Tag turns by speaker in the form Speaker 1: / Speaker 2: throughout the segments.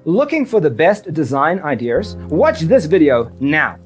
Speaker 1: Looking for the best design ideas? Watch this video now.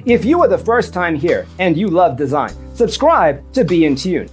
Speaker 1: If you are the first time here and you love design, subscribe to be in tune.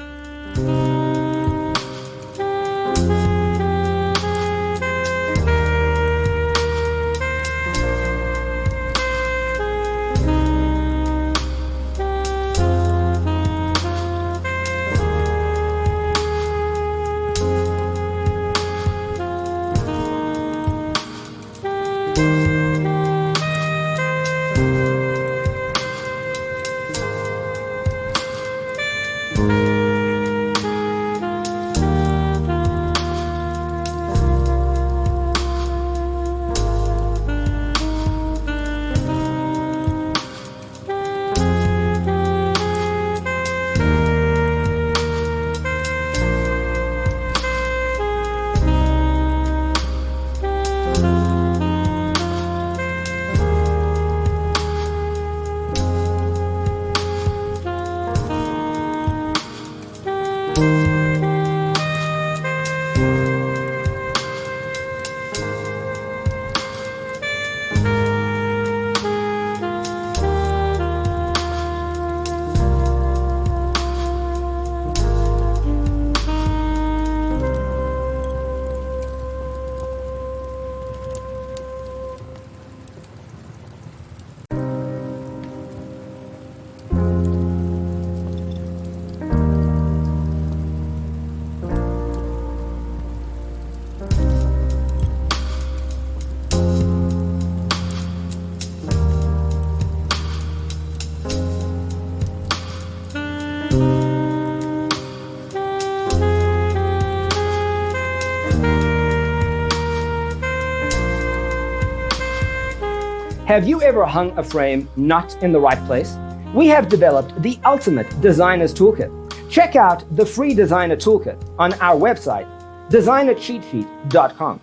Speaker 1: Have you ever hung a frame not in the right place? We have developed the ultimate designer's toolkit. Check out the free designer toolkit on our website, designercheatsheet.com.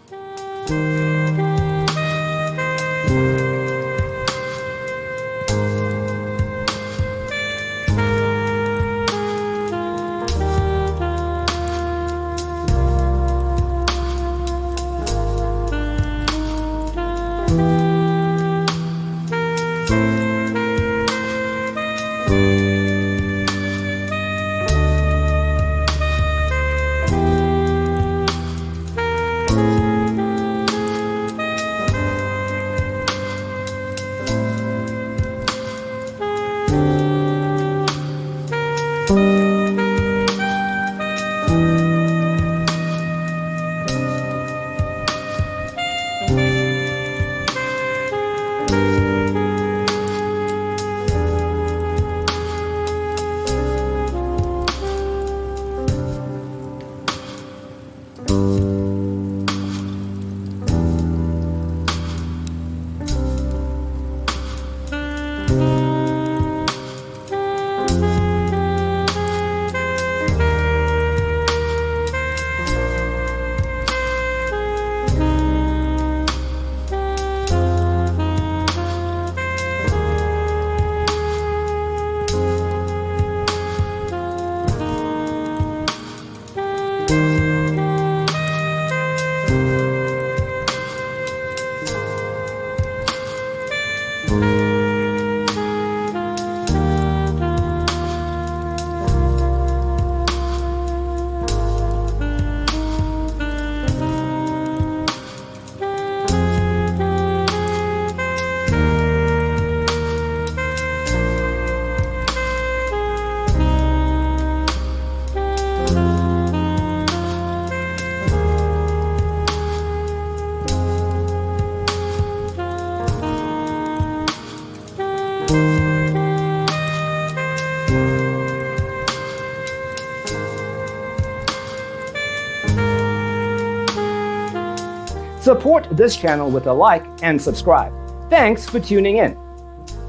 Speaker 1: Support this channel with a like and subscribe. Thanks for tuning in.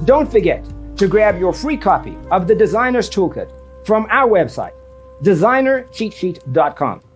Speaker 1: Don't forget to grab your free copy of the Designer's Toolkit from our website, designercheatsheet.com.